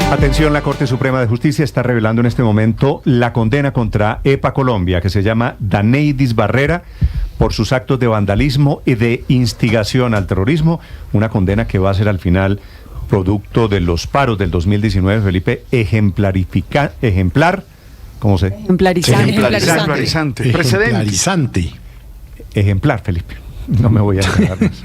Atención, la Corte Suprema de Justicia está revelando en este momento la condena contra EPA Colombia, que se llama Daneidis Barrera, por sus actos de vandalismo y de instigación al terrorismo. Una condena que va a ser al final producto de los paros del 2019, Felipe, ¿cómo se? Ejemplarizante. Ejemplarizante. Ejemplar, Felipe. No me voy a enredar más.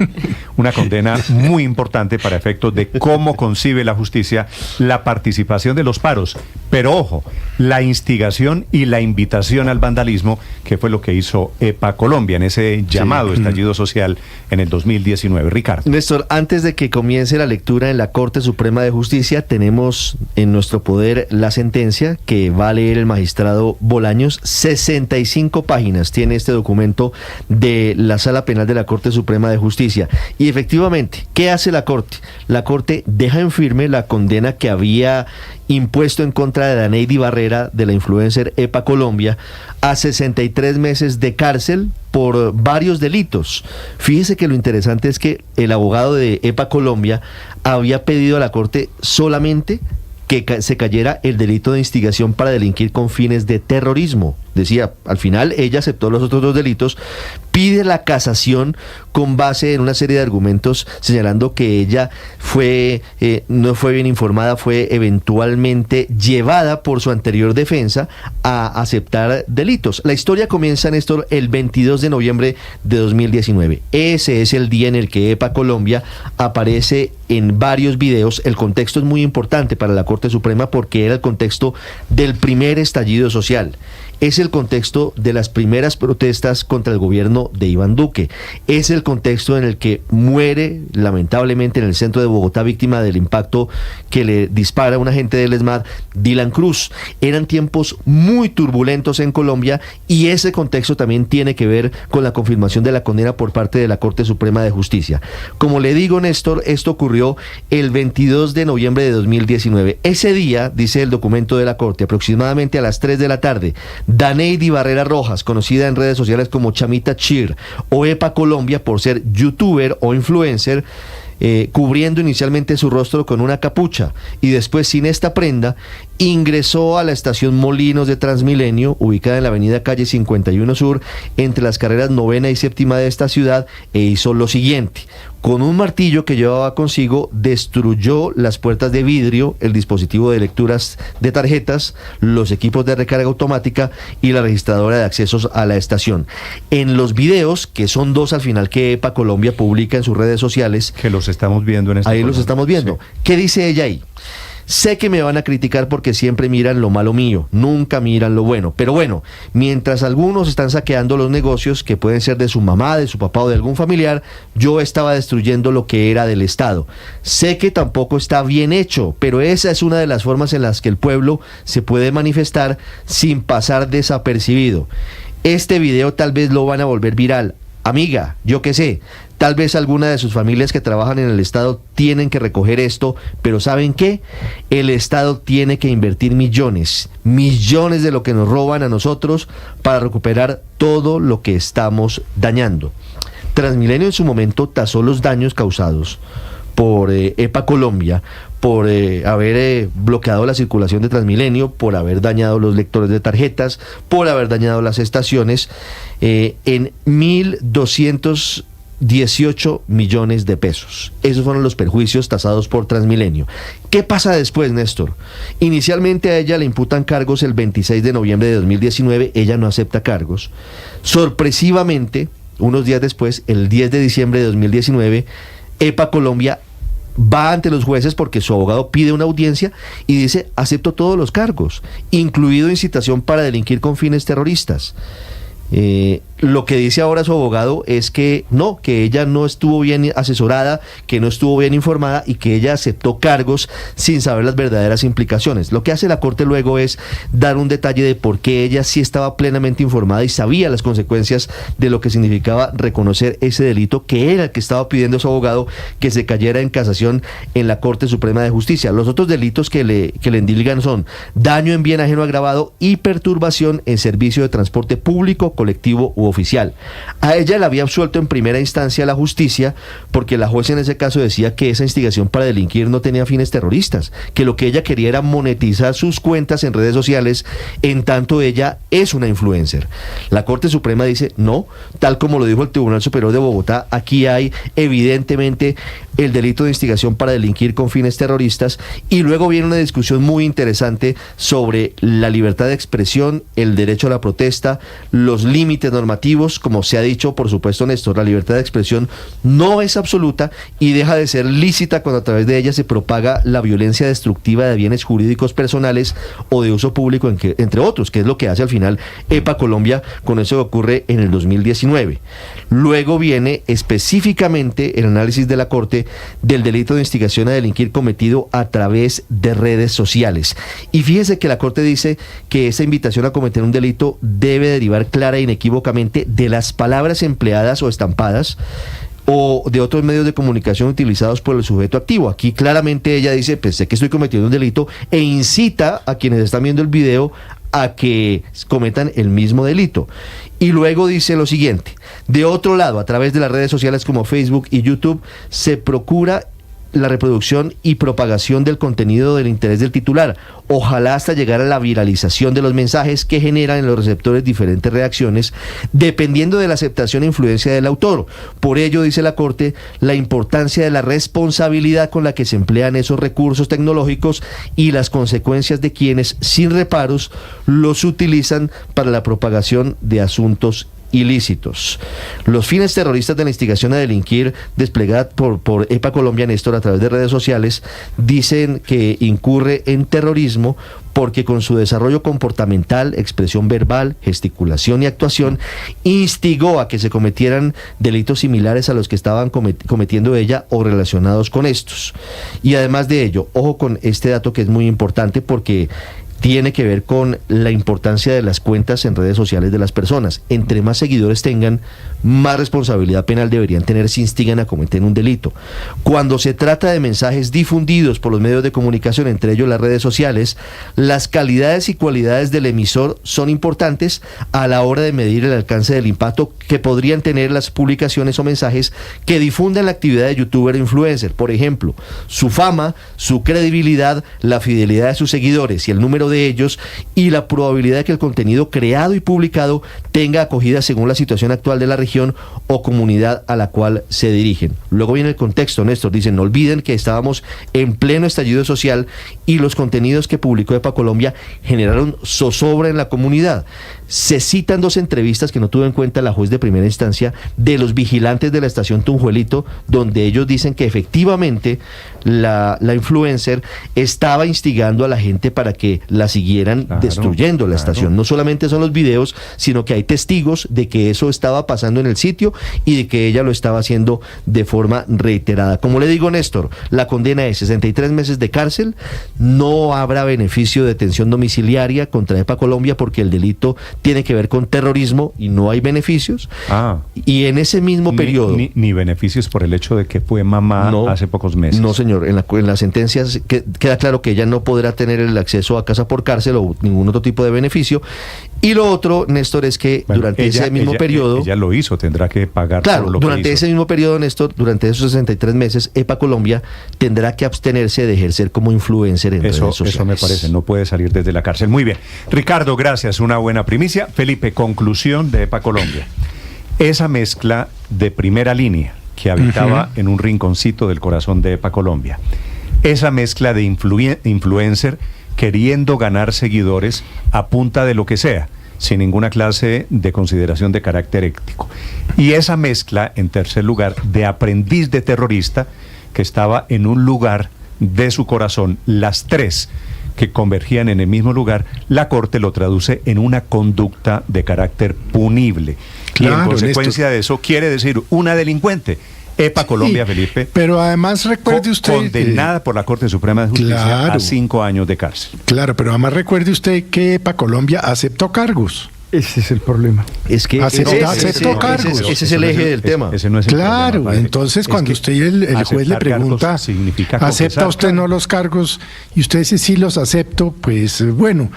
Una condena muy importante para efectos de cómo concibe la justicia la participación de los paros. Pero ojo, la instigación y la invitación al vandalismo, que fue lo que hizo EPA Colombia en ese llamado estallido social en el 2019. Ricardo. Néstor, antes de que comience la lectura en la Corte Suprema de Justicia, tenemos en nuestro poder la sentencia que va a leer el magistrado Bolaños. 65 páginas tiene este documento de la Sala Penal de la Corte Suprema de Justicia. Y efectivamente, ¿qué hace la Corte? La Corte deja en firme la condena que había impuesto en contra de Daneidis Barrera, de la influencer EPA Colombia, a 63 meses de cárcel por varios delitos. Fíjese que lo interesante es que el abogado de EPA Colombia había pedido a la Corte solamente que se cayera el delito de instigación para delinquir con fines de terrorismo. Decía, al final ella aceptó los otros dos delitos, pide la casación con base en una serie de argumentos señalando que ella no fue bien informada, fue eventualmente llevada por su anterior defensa a aceptar delitos. La historia comienza, Néstor, el 22 de noviembre de 2019. Ese es el día en el que EPA Colombia aparece en varios videos. El contexto es muy importante para la Corte Suprema porque era el contexto del primer estallido social. Es el contexto de las primeras protestas contra el gobierno de Iván Duque. Es el contexto en el que muere, lamentablemente, en el centro de Bogotá, víctima del impacto que le dispara un agente del ESMAD, Dylan Cruz. Eran tiempos muy turbulentos en Colombia y ese contexto también tiene que ver con la confirmación de la condena por parte de la Corte Suprema de Justicia. Como le digo, Néstor, esto ocurrió el 22 de noviembre de 2019. Ese día, dice el documento de la Corte, aproximadamente a las 3 de la tarde, Daneidis Barrera Rojas, conocida en redes sociales como Chamita Chir, o EPA Colombia por ser youtuber o influencer, cubriendo inicialmente su rostro con una capucha y después sin esta prenda, ingresó a la estación Molinos de Transmilenio, ubicada en la avenida Calle 51 Sur, entre las carreras 9ª y 7ª de esta ciudad, e hizo lo siguiente. Con un martillo que llevaba consigo, destruyó las puertas de vidrio, el dispositivo de lecturas de tarjetas, los equipos de recarga automática y la registradora de accesos a la estación. En los videos, que son dos al final que EPA Colombia publica en sus redes sociales, que los estamos viendo en este ahí programa. Los estamos viendo. Sí. ¿Qué dice ella ahí? Sé que me van a criticar porque siempre miran lo malo mío, nunca miran lo bueno. Pero bueno, mientras algunos están saqueando los negocios que pueden ser de su mamá, de su papá o de algún familiar, yo estaba destruyendo lo que era del Estado. Sé que tampoco está bien hecho, pero esa es una de las formas en las que el pueblo se puede manifestar sin pasar desapercibido. Este video tal vez lo van a volver viral. Amiga, yo qué sé, tal vez alguna de sus familias que trabajan en el Estado tienen que recoger esto, pero ¿saben qué? El Estado tiene que invertir millones de lo que nos roban a nosotros para recuperar todo lo que estamos dañando. Transmilenio en su momento tasó los daños causados por EPA Colombia, por haber bloqueado la circulación de Transmilenio, por haber dañado los lectores de tarjetas, por haber dañado las estaciones, en 1.218 millones de pesos. Esos fueron los perjuicios tasados por Transmilenio. ¿Qué pasa después, Néstor? Inicialmente a ella le imputan cargos el 26 de noviembre de 2019, ella no acepta cargos. Sorpresivamente, unos días después, el 10 de diciembre de 2019, EPA Colombia va ante los jueces porque su abogado pide una audiencia y dice: acepto todos los cargos, incluido incitación para delinquir con fines terroristas. Lo que dice ahora su abogado es que no, que ella no estuvo bien asesorada, que no estuvo bien informada y que ella aceptó cargos sin saber las verdaderas implicaciones. Lo que hace la Corte luego es dar un detalle de por qué ella sí estaba plenamente informada y sabía las consecuencias de lo que significaba reconocer ese delito, que era el que estaba pidiendo su abogado que se cayera en casación en la Corte Suprema de Justicia. Los otros delitos que le endilgan son daño en bien ajeno agravado y perturbación en servicio de transporte público, colectivo u oficial. A ella la había absuelto en primera instancia la justicia porque la jueza en ese caso decía que esa instigación para delinquir no tenía fines terroristas, que lo que ella quería era monetizar sus cuentas en redes sociales, en tanto ella es una influencer. La Corte Suprema dice no, tal como lo dijo el Tribunal Superior de Bogotá, aquí hay evidentemente el delito de instigación para delinquir con fines terroristas, y luego viene una discusión muy interesante sobre la libertad de expresión, el derecho a la protesta, los límites normativos. Como se ha dicho, por supuesto, Néstor, la libertad de expresión no es absoluta y deja de ser lícita cuando a través de ella se propaga la violencia destructiva de bienes jurídicos personales o de uso público, entre otros, que es lo que hace al final EPA Colombia con eso que ocurre en el 2019. Luego viene específicamente el análisis de la Corte del delito de instigación a delinquir cometido a través de redes sociales. Y fíjese que la Corte dice que esa invitación a cometer un delito debe derivar clara e inequívocamente de las palabras empleadas o estampadas o de otros medios de comunicación utilizados por el sujeto activo. Aquí claramente ella dice, pues sé que estoy cometiendo un delito, e incita a quienes están viendo el video a que cometan el mismo delito. Y luego dice lo siguiente: de otro lado, a través de las redes sociales como Facebook y YouTube, se procura la reproducción y propagación del contenido del interés del titular, ojalá hasta llegar a la viralización de los mensajes que generan en los receptores diferentes reacciones, dependiendo de la aceptación e influencia del autor. Por ello, dice la Corte, la importancia de la responsabilidad con la que se emplean esos recursos tecnológicos y las consecuencias de quienes, sin reparos, los utilizan para la propagación de asuntos ilícitos. Los fines terroristas de la instigación a delinquir desplegada por EPA Colombia, Néstor, a través de redes sociales, dicen que incurre en terrorismo porque con su desarrollo comportamental, expresión verbal, gesticulación y actuación, instigó a que se cometieran delitos similares a los que estaban cometiendo ella o relacionados con estos. Y además de ello, ojo con este dato que es muy importante porque tiene que ver con la importancia de las cuentas en redes sociales de las personas. Entre más seguidores tengan, más responsabilidad penal deberían tener si instigan a cometer un delito. Cuando se trata de mensajes difundidos por los medios de comunicación, entre ellos las redes sociales, las calidades y cualidades del emisor son importantes a la hora de medir el alcance del impacto que podrían tener las publicaciones o mensajes que difundan la actividad de youtuber o influencer. Por ejemplo, su fama, su credibilidad, la fidelidad de sus seguidores y el número de ellos, y la probabilidad de que el contenido creado y publicado tenga acogida según la situación actual de la región o comunidad a la cual se dirigen. Luego viene el contexto, Néstor. Dicen, no olviden que estábamos en pleno estallido social y los contenidos que publicó EPA Colombia generaron zozobra en la comunidad. Se citan dos entrevistas que no tuvo en cuenta la juez de primera instancia de los vigilantes de la estación Tunjuelito, donde ellos dicen que efectivamente la influencer estaba instigando a la gente para que la siguieran destruyendo la estación. No solamente son los videos, sino que hay testigos de que eso estaba pasando en el sitio y de que ella lo estaba haciendo de forma reiterada. Como le digo, Néstor, la condena es 63 meses de cárcel, no habrá beneficio de detención domiciliaria contra EPA Colombia porque el delito tiene que ver con terrorismo y no hay beneficios. Y en ese mismo periodo... Ni beneficios por el hecho de que fue mamá hace pocos meses. No, señor. En las sentencias queda claro que ella no podrá tener el acceso a casa por cárcel o ningún otro tipo de beneficio. Y lo otro, Néstor, es que durante ese mismo periodo... Ella lo hizo, tendrá que pagar claro, por lo que hizo. Durante ese mismo periodo, Néstor, durante esos 63 meses, EPA Colombia tendrá que abstenerse de ejercer como influencer en redes sociales. Eso me parece, no puede salir desde la cárcel. Muy bien. Ricardo, gracias, una buena primicia. Felipe, conclusión de EPA Colombia. Esa mezcla de primera línea que habitaba en un rinconcito del corazón de EPA Colombia, esa mezcla de influencer queriendo ganar seguidores a punta de lo que sea, sin ninguna clase de consideración de carácter ético. Y esa mezcla, en tercer lugar, de aprendiz de terrorista que estaba en un lugar de su corazón, las tres que convergían en el mismo lugar, la Corte lo traduce en una conducta de carácter punible. Claro, y en consecuencia de eso quiere decir una delincuente. EPA Colombia, sí, Felipe. Pero además recuerde usted... Condenada por la Corte Suprema de Justicia a 5 años de cárcel. Claro, pero además recuerde usted que EPA Colombia aceptó cargos. Ese es el problema. Es que aceptó cargos. Ese es el eje del tema. Ese no es el claro, problema, entonces cuando usted el juez le pregunta, ¿acepta usted no los cargos? Y usted dice, sí los acepto, pues bueno.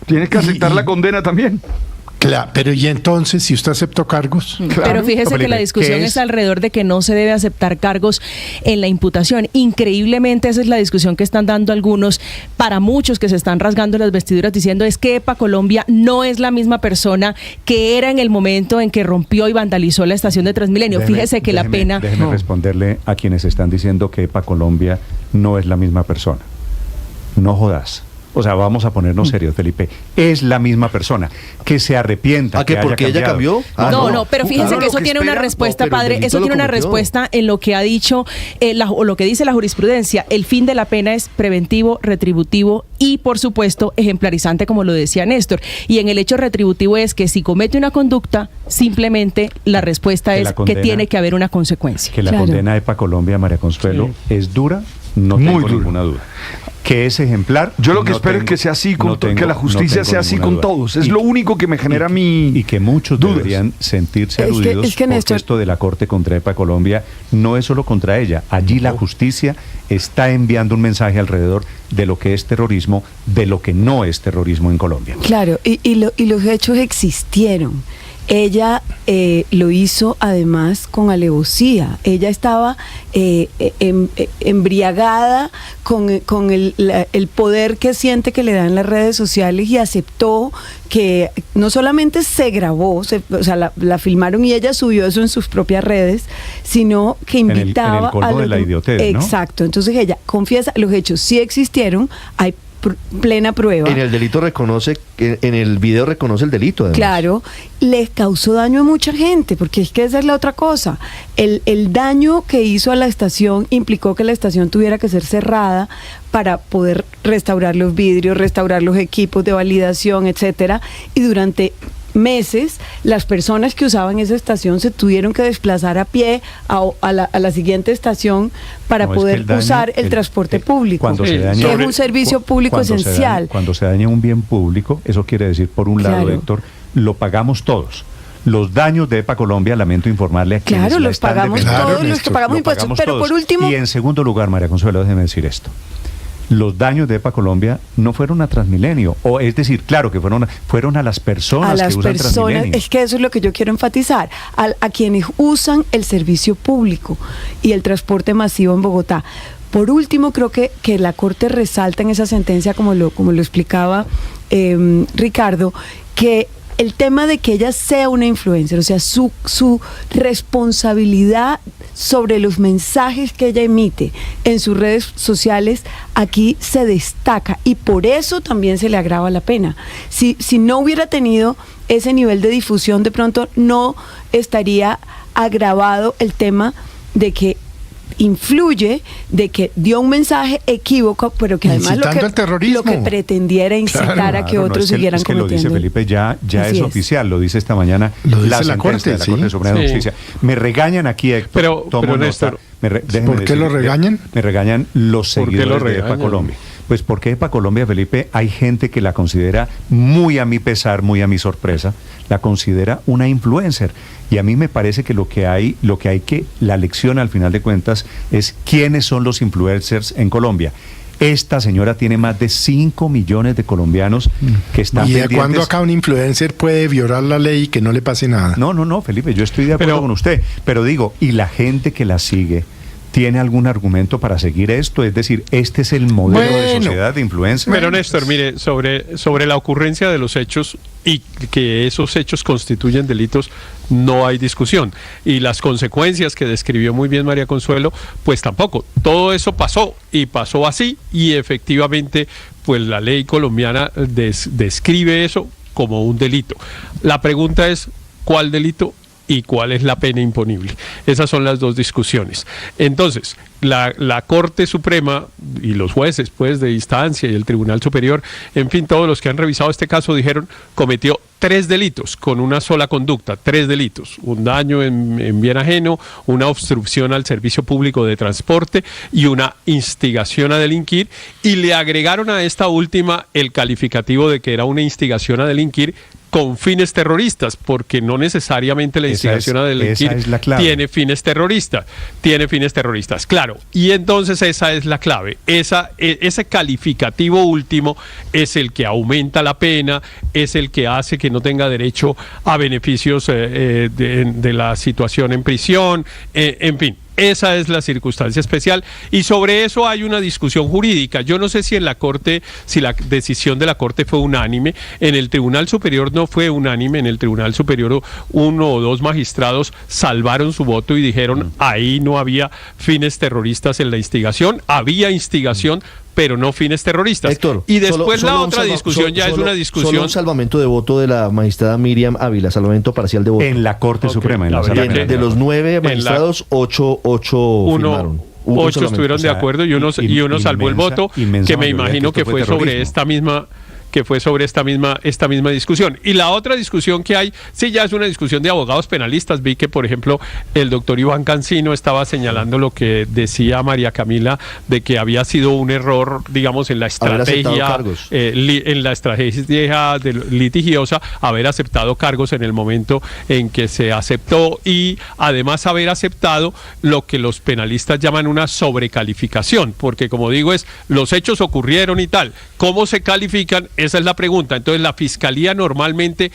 Tiene que aceptar la condena también. Claro, pero y entonces, si usted aceptó cargos. Pero fíjese que la discusión es alrededor de que no se debe aceptar cargos en la imputación. Increíblemente esa es la discusión que están dando algunos, para muchos que se están rasgando las vestiduras diciendo es que EPA Colombia no es la misma persona que era en el momento en que rompió y vandalizó la estación de Transmilenio. Fíjese que la pena... Déjeme responderle a quienes están diciendo que EPA Colombia no es la misma persona. No jodas. O sea, vamos a ponernos serios, Felipe. Es la misma persona. Que se arrepienta. ¿A qué? ¿Porque ella cambió? No, pero fíjese que eso tiene una respuesta, padre. Eso tiene una respuesta en lo que ha dicho, o lo que dice la jurisprudencia. El fin de la pena es preventivo, retributivo y, por supuesto, ejemplarizante, como lo decía Néstor. Y en el hecho retributivo es que si comete una conducta, simplemente la respuesta es que tiene que haber una consecuencia. Que la condena de EPA Colombia, María Consuelo, es dura, no tengo ninguna duda. Que es ejemplar. Yo lo que espero es que sea así, que la justicia sea así con todos. Es lo único que me genera y que muchos deberían sentirse aludidos, porque esto de la Corte contra EPA Colombia no es solo contra ella. Allí la justicia está enviando un mensaje alrededor de lo que es terrorismo, de lo que no es terrorismo en Colombia. Claro, y los hechos existieron. Ella lo hizo además con alevosía. Ella estaba embriagada con el poder que siente que le dan las redes sociales y aceptó que no solamente se grabó, o sea, la filmaron y ella subió eso en sus propias redes, sino que invitaba en el colmo de la idiotez, ¿no? Exacto. Entonces ella confiesa, los hechos sí existieron, hay plena prueba. En el delito reconoce, en el video reconoce el delito, además. Claro, les causó daño a mucha gente, porque es que esa es la otra cosa. El daño que hizo a la estación implicó que la estación tuviera que ser cerrada para poder restaurar los vidrios, restaurar los equipos de validación, etcétera, y durante meses las personas que usaban esa estación se tuvieron que desplazar a pie a la siguiente estación para poder usar el transporte público, que es un servicio público esencial. Cuando se daña un bien público, eso quiere decir, por un lado, Héctor, lo pagamos todos. Los daños de EPA Colombia, lamento informarle a quienes Claro, los pagamos todos, los que pagamos impuestos, pero por último... Y en segundo lugar, María Consuelo, déjeme decir esto. Los daños de EPA Colombia no fueron a Transmilenio, o es decir, claro que fueron a las personas que usan Transmilenio. Es que eso es lo que yo quiero enfatizar, a quienes usan el servicio público y el transporte masivo en Bogotá. Por último, creo que la Corte resalta en esa sentencia, como lo explicaba Ricardo, que el tema de que ella sea una influencer, o sea, su responsabilidad sobre los mensajes que ella emite en sus redes sociales, aquí se destaca y por eso también se le agrava la pena. Si no hubiera tenido ese nivel de difusión, de pronto no estaría agravado el tema de que influye, de que dio un mensaje equívoco, pero que además lo que pretendía era incitar a que otros siguieran cometiendo. Es que lo dice Felipe, ya es oficial, lo dice esta mañana la Corte de la Corte Suprema de Justicia. Me regañan aquí, Héctor, pero Néstor, ¿por qué lo regañan? Me regañan los seguidores de EPA Colombia. Pues porque EPA Colombia, Felipe, hay gente que la considera, muy a mi pesar, muy a mi sorpresa, la considera una influencer. Y a mí me parece que la lección al final de cuentas es quiénes son los influencers en Colombia. Esta señora tiene más de 5 millones de colombianos que están pendientes. ¿Y de cuándo acá un influencer puede violar la ley y que no le pase nada? No, Felipe, yo estoy de acuerdo con usted. Pero digo, ¿y la gente que la sigue tiene algún argumento para seguir esto? Es decir, este es el modelo de sociedad de influencia. Pero Néstor, mire, sobre la ocurrencia de los hechos y que esos hechos constituyen delitos, no hay discusión. Y las consecuencias que describió muy bien María Consuelo, pues tampoco. Todo eso pasó y pasó así y efectivamente, pues la ley colombiana describe eso como un delito. La pregunta es, ¿cuál delito y cuál es la pena imponible? Esas son las dos discusiones. Entonces, la Corte Suprema y los jueces pues de instancia y el Tribunal Superior, en fin, todos los que han revisado este caso dijeron cometió 3 delitos con una sola conducta, 3 delitos: un daño en bien ajeno, una obstrucción al servicio público de transporte y una instigación a delinquir, y le agregaron a esta última el calificativo de que era una instigación a delinquir con fines terroristas, porque no necesariamente la instigación a delinquir tiene fines terroristas, claro, y entonces esa es la clave, ese calificativo último es el que aumenta la pena, es el que hace que no tenga derecho a beneficios de la situación en prisión, en fin. Esa es la circunstancia especial y sobre eso hay una discusión jurídica. Yo no sé si en la Corte, si la decisión de la Corte fue unánime. En el Tribunal Superior no fue unánime. En el Tribunal Superior 1 o 2 magistrados salvaron su voto y dijeron ahí no había fines terroristas en la instigación. Había instigación, pero no fines terroristas. Héctor, y después la otra discusión ya es una discusión. Solo un salvamento de voto de la magistrada Miriam Ávila, salvamento parcial de voto. En la Corte Suprema. En la de los 9 magistrados, 8 firmaron. 8 estuvieron de acuerdo y uno salvó el voto, que me imagino que fue sobre esta misma discusión. Y la otra discusión que hay, sí, ya es una discusión de abogados penalistas. Vi que, por ejemplo, el doctor Iván Cancino estaba señalando lo que decía María Camila, de que había sido un error, digamos, en la estrategia litigiosa, haber aceptado cargos en el momento en que se aceptó y además haber aceptado lo que los penalistas llaman una sobrecalificación, porque como digo, los hechos ocurrieron y tal, ¿cómo se califican? Esa es la pregunta. Entonces la Fiscalía normalmente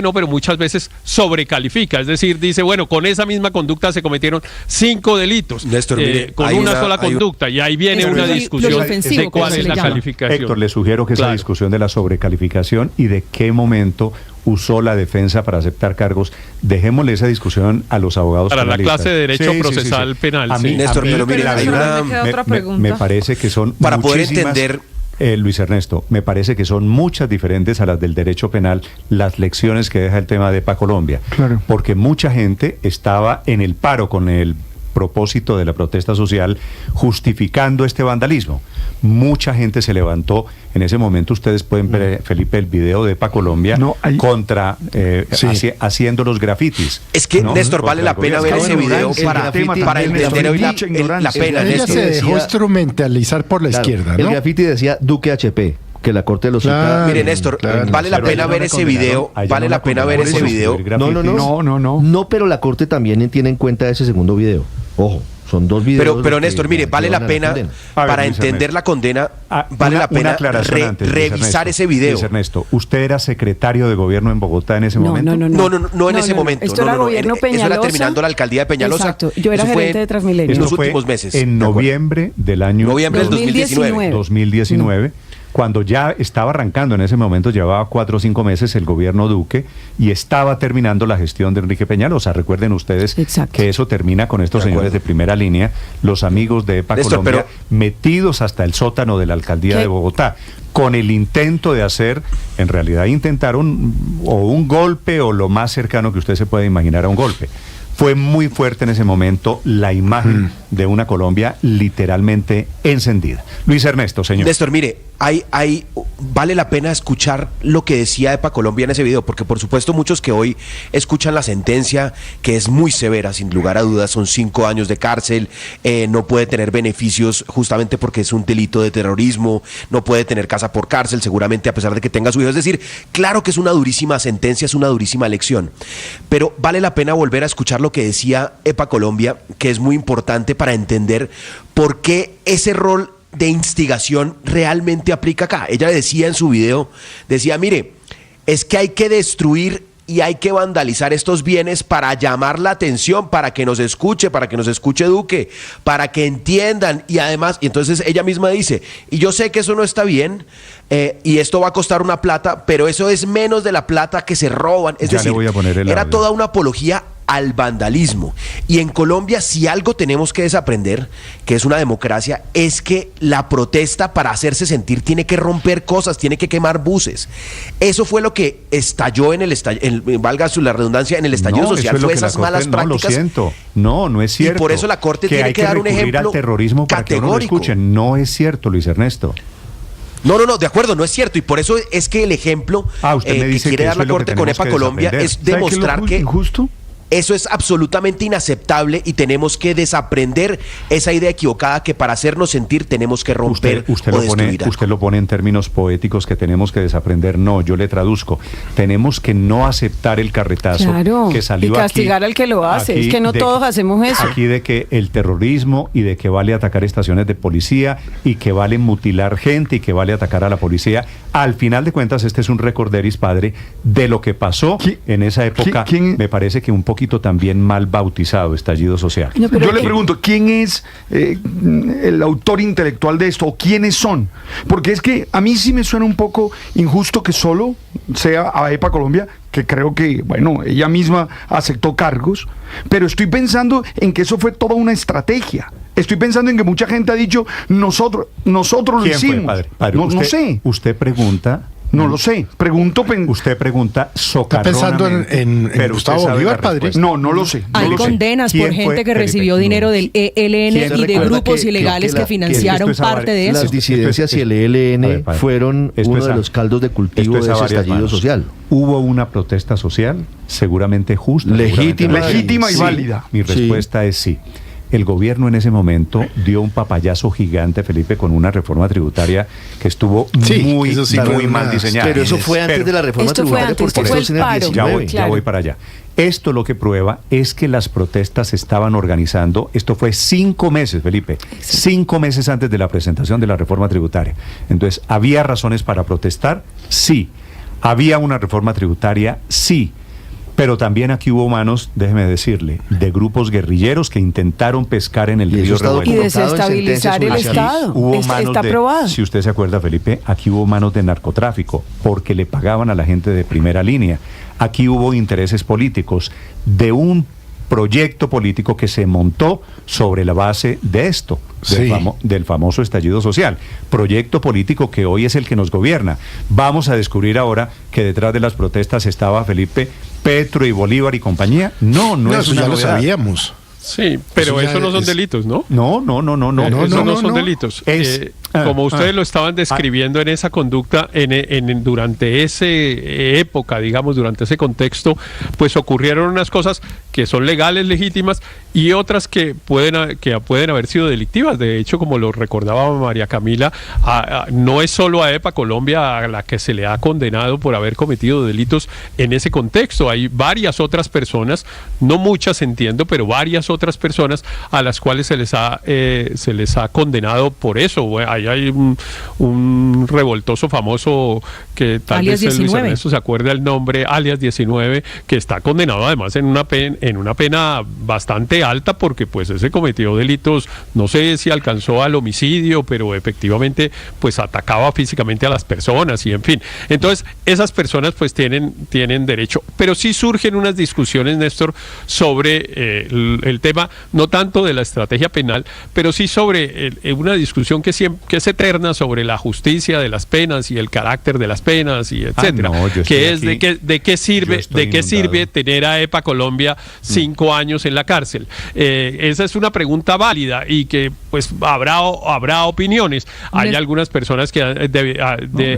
no, pero muchas veces sobrecalifica, es decir, dice, bueno, con esa misma conducta se cometieron 5 delitos, Néstor, mire, con una sola conducta, y ahí viene una discusión de cuál es la calificación. Héctor, le sugiero que esa discusión de la sobrecalificación y de qué momento usó la defensa para aceptar cargos, dejémosle esa discusión a los abogados para penalistas. la clase de Derecho Procesal Penal. A mí, Néstor, pero mire, hay me parece que son para poder entender... Luis Ernesto, me parece que son muchas diferentes a las del derecho penal las lecciones que deja el tema de EPA Colombia. Claro. Porque mucha gente estaba en el paro con el propósito de la protesta social justificando este vandalismo. Mucha gente se levantó. En ese momento ustedes pueden ver, Felipe, el video de EPA Colombia haciendo los grafitis. Es que, Néstor, vale la pena ver ese video para entender hoy la pena. Ella se dejó instrumentalizar por la izquierda, ¿no? El grafiti decía Duque HP, que la Corte lo cita. Mire, Néstor, vale la pena ver ese video. Vale la pena ver ese video. No, pero la Corte también tiene en cuenta ese segundo video. Ojo. Son 2 videos. Pero Néstor, mire, vale la pena, para entender la condena, vale la pena revisar ese video. Luis Ernesto, ¿usted era secretario de gobierno en Bogotá en ese momento? No en ese momento. Esto era gobierno Peñalosa. Eso era terminando la alcaldía de Peñalosa. Exacto, yo era gerente de Transmilenio. En los últimos meses. En noviembre del año 2019. Cuando ya estaba arrancando, en ese momento llevaba 4 o 5 meses el gobierno Duque y estaba terminando la gestión de Enrique Peñalosa. Recuerden ustedes que eso termina con estos señores de primera línea, los amigos de EPA Colombia, metidos hasta el sótano de la alcaldía de Bogotá, con el intento de hacer, en realidad intentaron un golpe o lo más cercano que usted se puede imaginar a un golpe. Fue muy fuerte en ese momento la imagen de una Colombia literalmente encendida. Luis Ernesto, señor. Néstor, mire, vale la pena escuchar lo que decía EPA Colombia en ese video, porque por supuesto muchos que hoy escuchan la sentencia, que es muy severa, sin lugar a dudas, son 5 años de cárcel, no puede tener beneficios justamente porque es un delito de terrorismo, no puede tener casa por cárcel, seguramente a pesar de que tenga su hijo. Es decir, claro que es una durísima sentencia, es una durísima lección, pero vale la pena volver a escuchar lo que decía EPA Colombia, que es muy importante para entender por qué ese rol de instigación realmente aplica acá. Ella decía en su video, mire, es que hay que destruir y hay que vandalizar estos bienes para llamar la atención, para que nos escuche Duque, para que entiendan, y además, y entonces ella misma dice, y yo sé que eso no está bien, y esto va a costar una plata, pero eso es menos de la plata que se roban. Es decir, era toda una apología al vandalismo. Y en Colombia, si algo tenemos que desaprender, que es una democracia, es que la protesta, para hacerse sentir, tiene que romper cosas, tiene que quemar buses. Eso fue lo que estalló valga la redundancia, en el estallido social, fue esas malas prácticas. No, lo siento. No es cierto. Y por eso la Corte tiene que dar un ejemplo al terrorismo para que uno lo escuche. No es cierto, Luis Ernesto. No, de acuerdo, no es cierto. Y por eso es que el ejemplo usted me dice que quiere dar la Corte con EPA Colombia es demostrar que... ¿Injusto? Eso es absolutamente inaceptable y tenemos que desaprender esa idea equivocada que para hacernos sentir tenemos que romper o destruir. Usted lo pone en términos poéticos que tenemos que desaprender. No, yo le traduzco. Tenemos que no aceptar el carretazo que salió y castigar aquí, al que lo hace. Es que no todos hacemos eso. Aquí de que el terrorismo y de que vale atacar estaciones de policía y que vale mutilar gente y que vale atacar a la policía. Al final de cuentas, este es un recorderis, padre, de lo que pasó en esa época. Me parece que un poquito también mal bautizado estallido social. No, yo le pregunto, ¿quién es el autor intelectual de esto? ¿O quiénes son? Porque es que a mí sí me suena un poco injusto que solo sea a EPA Colombia, que creo que, bueno, ella misma aceptó cargos, pero estoy pensando en que eso fue toda una estrategia. Estoy pensando en que mucha gente ha dicho, nosotros lo hicimos. Padre, no sé. Usted pregunta. No lo sé. Usted pregunta socarronamente. ¿Está pensando en Gustavo Bolívar, padre? No lo sé. Hay condenas por gente que recibió dinero del ELN y de grupos ilegales que financiaron parte de eso. Las disidencias y el ELN fueron uno de los caldos de cultivo de ese estallido social. ¿Hubo una protesta social? Seguramente justa. Legítima y válida. Mi respuesta es sí. El gobierno en ese momento dio un papayazo gigante, Felipe, con una reforma tributaria que estuvo muy mal diseñada. Pero eso fue antes de la reforma tributaria. Esto fue el paro. Ya voy para allá. Esto lo que prueba es que las protestas se estaban organizando. Esto fue 5 meses, Felipe. 5 meses antes de la presentación de la reforma tributaria. Entonces, ¿había razones para protestar? Sí. ¿Había una reforma tributaria? Sí. Pero también aquí hubo manos, déjeme decirle, de grupos guerrilleros que intentaron pescar en el río Revuelto. Y desestabilizar el Estado. Está probado. Si usted se acuerda, Felipe, aquí hubo manos de narcotráfico, porque le pagaban a la gente de primera línea. Aquí hubo intereses políticos de un proyecto político que se montó sobre la base de esto, del famoso estallido social. Proyecto político que hoy es el que nos gobierna. Vamos a descubrir ahora que detrás de las protestas estaba Felipe, Petro y Bolívar y compañía. No es eso una ya novedad. lo sabíamos. Sí, pero eso no son delitos, ¿no? No. Eso no son delitos. Como ustedes lo estaban describiendo en esa conducta, durante esa época, digamos, durante ese contexto, pues ocurrieron unas cosas que son legales, legítimas, y otras que pueden haber sido delictivas. De hecho, como lo recordaba María Camila, no es solo a EPA Colombia a la que se le ha condenado por haber cometido delitos en ese contexto. Hay varias otras personas, no muchas entiendo, pero varias otras personas a las cuales se les ha condenado por eso. Ahí hay un revoltoso famoso que tal vez Luis Ernesto se acuerda el nombre, alias 19, que está condenado además en una pena bastante alta, porque pues ese cometió delitos, no sé si alcanzó al homicidio, pero efectivamente pues atacaba físicamente a las personas y en fin. Entonces esas personas pues tienen derecho, pero sí surgen unas discusiones, Néstor, sobre el tema, no tanto de la estrategia penal, pero sí sobre una discusión que es eterna sobre la justicia de las penas y el carácter de las penas y etcétera, que es de qué sirve tener a EPA Colombia 5 años en la cárcel. Esa es una pregunta válida y que pues habrá opiniones. Hay algunas personas que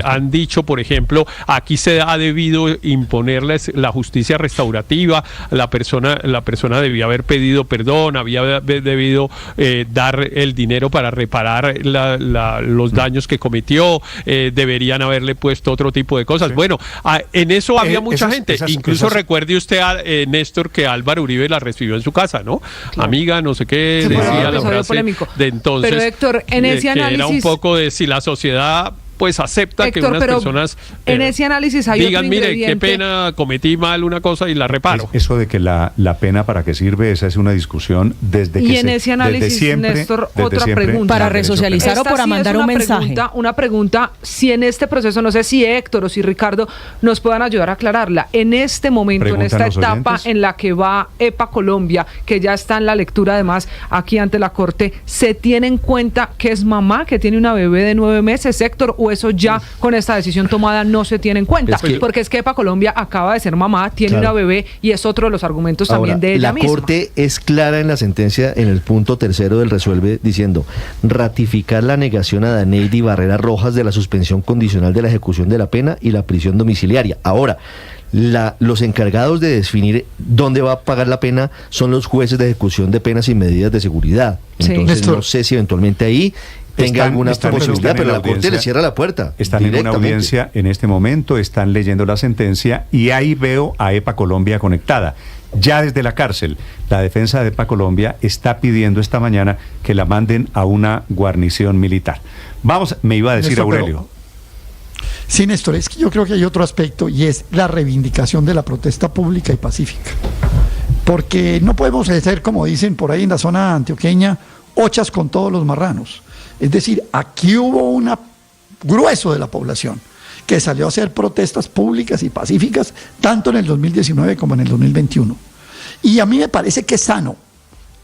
han dicho, por ejemplo, aquí se ha debido imponerles la justicia restaurativa, la persona debía haber pedido perdón, había debido dar el dinero para reparar los daños que cometió, deberían haberle puesto otro tipo de cosas. Bueno, en eso había mucha gente. Incluso recuerde usted, Néstor, que Álvaro Uribe la recibió en su casa, ¿no? Claro. Amiga, no sé qué, decía la frase polémico de entonces. Pero Héctor, en ese análisis, que era un poco de si la sociedad pues acepta, Héctor, que unas personas en ese análisis hay digan, mire, qué pena, cometí mal una cosa y la reparo. Eso de que la pena para qué sirve, esa es una discusión desde que en ese análisis, siempre, Néstor, otra pregunta. Para resocializar o para mandar un mensaje. Una pregunta, si en este proceso, no sé si Héctor o si Ricardo nos puedan ayudar a aclararla, en este momento, en esta etapa en la que va EPA Colombia, que ya está en la lectura además aquí ante la Corte, ¿se tiene en cuenta que es mamá, que tiene una bebé de 9 meses, Héctor, o eso ya con esta decisión tomada no se tiene en cuenta? Porque es que EPA Colombia acaba de ser mamá, tiene una bebé y es otro de los argumentos también de ella misma. La Corte es clara en la sentencia, en el punto 3º del resuelve, diciendo ratificar la negación a Daneidy Barrera Rojas de la suspensión condicional de la ejecución de la pena y la prisión domiciliaria. Ahora, los encargados de definir dónde va a pagar la pena son los jueces de ejecución de penas y medidas de seguridad. Sí. Entonces Néstor, no sé si eventualmente ahí tenga alguna posibilidad, pero la Corte le cierra la puerta. Están en una audiencia en este momento, están leyendo la sentencia y ahí veo a EPA Colombia conectada. Ya desde la cárcel, la defensa de EPA Colombia está pidiendo esta mañana que la manden a una guarnición militar. Vamos, me iba a decir Néstor, Aurelio. Sí, Néstor, es que yo creo que hay otro aspecto y es la reivindicación de la protesta pública y pacífica. Porque no podemos ser, como dicen por ahí en la zona antioqueña, ochas con todos los marranos. Es decir, aquí hubo un grueso de la población que salió a hacer protestas públicas y pacíficas, tanto en el 2019 como en el 2021. Y a mí me parece que es sano,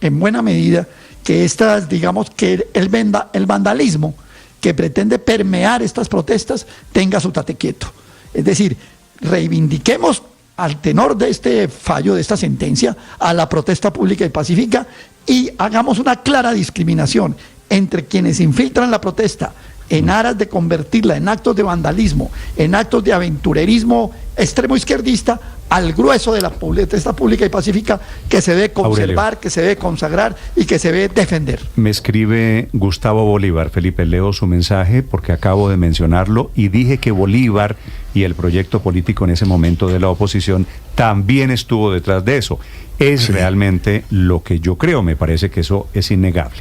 en buena medida, que digamos, que el vandalismo que pretende permear estas protestas tenga su tate quieto. Es decir, reivindiquemos al tenor de este fallo, de esta sentencia, a la protesta pública y pacífica y hagamos una clara discriminación entre quienes infiltran la protesta en aras de convertirla en actos de vandalismo, en actos de aventurerismo extremo izquierdista, al grueso de la protesta pública y pacífica que se debe conservar, Aurelio, que se debe consagrar y que se debe defender. Me escribe Gustavo Bolívar. Felipe, leo su mensaje porque acabo de mencionarlo y dije que Bolívar y el proyecto político en ese momento de la oposición también estuvo detrás de eso. Es realmente lo que yo creo, me parece que eso es innegable.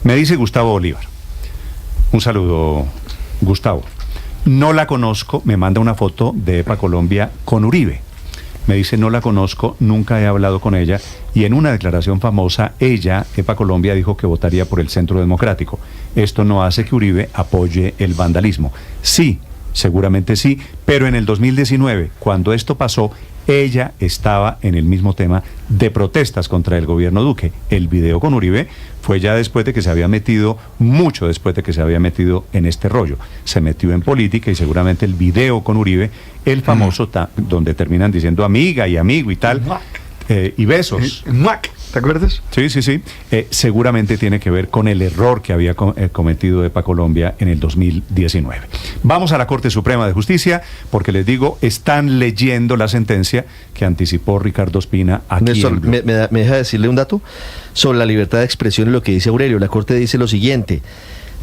Me dice Gustavo Bolívar. Un saludo, Gustavo. No la conozco, me manda una foto de EPA Colombia con Uribe. Me dice, no la conozco, nunca he hablado con ella. Y en una declaración famosa, ella, EPA Colombia, dijo que votaría por el Centro Democrático. Esto no hace que Uribe apoye el vandalismo. Sí, seguramente sí, pero en el 2019, cuando esto pasó, ella estaba en el mismo tema de protestas contra el gobierno Duque. El video con Uribe fue ya después de que se había metido, mucho después de que se había metido en este rollo. Se metió en política y seguramente el video con Uribe, el famoso, donde terminan diciendo amiga y amigo y tal, y besos. ¿Te acuerdas? Sí, sí, sí. Seguramente tiene que ver con el error que había cometido EPA Colombia en el 2019. Vamos a la Corte Suprema de Justicia, porque les digo, están leyendo la sentencia que anticipó Ricardo Ospina aquí. Néstor, ¿me deja decirle un dato sobre la libertad de expresión y lo que dice Aurelio? La Corte dice lo siguiente: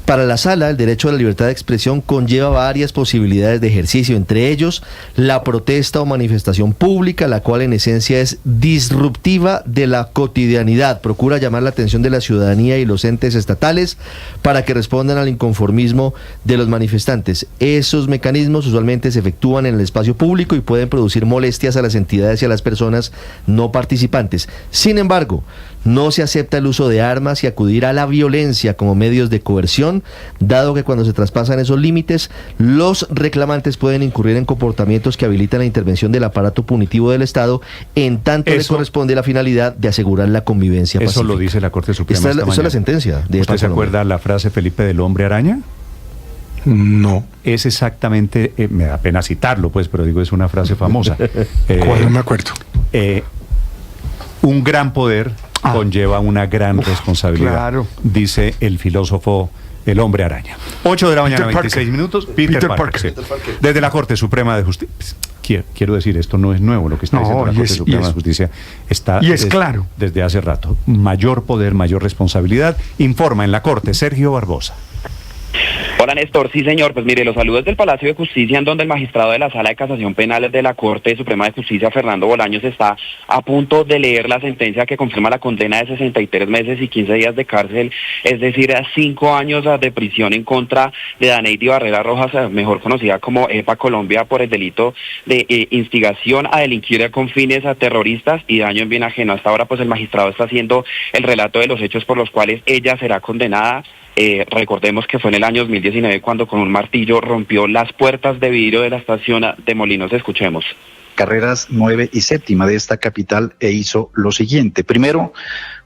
para la Sala, el derecho a la libertad de expresión conlleva varias posibilidades de ejercicio, entre ellos la protesta o manifestación pública, la cual en esencia es disruptiva de la cotidianidad. Procura llamar la atención de la ciudadanía y los entes estatales para que respondan al inconformismo de los manifestantes. Esos mecanismos usualmente se efectúan en el espacio público y pueden producir molestias a las entidades y a las personas no participantes. Sin embargo, no se acepta el uso de armas y acudir a la violencia como medios de coerción, dado que cuando se traspasan esos límites, los reclamantes pueden incurrir en comportamientos que habilitan la intervención del aparato punitivo del Estado, en tanto le corresponde la finalidad de asegurar la convivencia pacífica. Eso lo dice la Corte Suprema esta mañana. Esa es la sentencia. ¿Usted se acuerda la frase, Felipe, del hombre araña? No. Es exactamente, me da pena citarlo, pues, pero digo, es una frase famosa. ¿Cuál? No me acuerdo. Un gran poder conlleva una gran responsabilidad, claro, dice el filósofo el hombre araña. 8 de la mañana, 26 minutos. Peter Parker. Desde la Corte Suprema de Justicia. Quiero decir, esto no es nuevo, lo que está diciendo la Corte Suprema de Justicia está claro desde hace rato. Mayor poder, mayor responsabilidad. Informa en la Corte Sergio Barbosa. Hola Néstor, sí señor, pues mire, los saludos del Palacio de Justicia, en donde el magistrado de la Sala de Casación Penal de la Corte Suprema de Justicia, Fernando Bolaños, está a punto de leer la sentencia que confirma la condena de 63 meses y 15 días de cárcel, es decir, 5 años de prisión en contra de Daneidy Barrera Rojas, mejor conocida como EPA Colombia, por el delito de instigación a delinquir con fines terroristas y daño en bien ajeno. Hasta ahora, pues el magistrado está haciendo el relato de los hechos por los cuales ella será condenada. Recordemos que fue en el año 2019 cuando con un martillo rompió las puertas de vidrio de la estación de Molinos. Escuchemos. Carreras 9 y séptima de esta capital e hizo lo siguiente. Primero,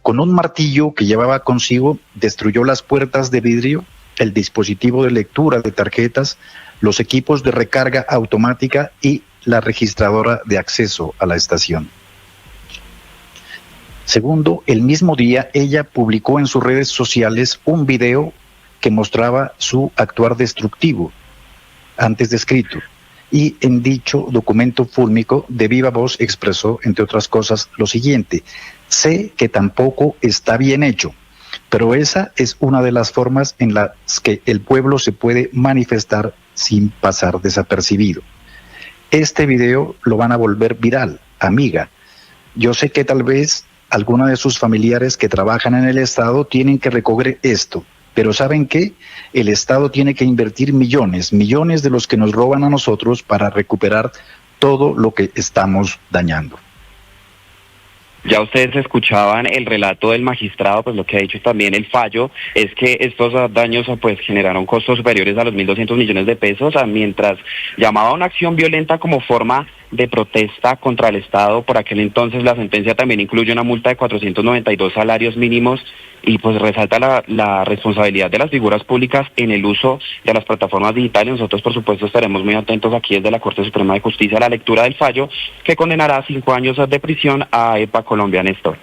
con un martillo que llevaba consigo, destruyó las puertas de vidrio, el dispositivo de lectura de tarjetas, los equipos de recarga automática y la registradora de acceso a la estación. Segundo, el mismo día ella publicó en sus redes sociales un video que mostraba su actuar destructivo antes descrito y en dicho documento fúlmico de viva voz expresó, entre otras cosas, lo siguiente: sé que tampoco está bien hecho, pero esa es una de las formas en las que el pueblo se puede manifestar sin pasar desapercibido. Este video lo van a volver viral, amiga. Yo sé que tal vez alguna de sus familiares que trabajan en el Estado tienen que recoger esto, pero ¿saben qué? El Estado tiene que invertir millones de los que nos roban a nosotros para recuperar todo lo que estamos dañando. Ya ustedes escuchaban el relato del magistrado, pues lo que ha dicho también el fallo es que estos daños pues generaron costos superiores a los 1.200 millones de pesos, mientras llamaba a una acción violenta como forma de protesta contra el Estado. Por aquel entonces la sentencia también incluye una multa de 492 salarios mínimos y pues resalta la responsabilidad de las figuras públicas en el uso de las plataformas digitales. Nosotros por supuesto estaremos muy atentos aquí desde la Corte Suprema de Justicia a la lectura del fallo que condenará a 5 años de prisión a EPA Colombia, Néstor.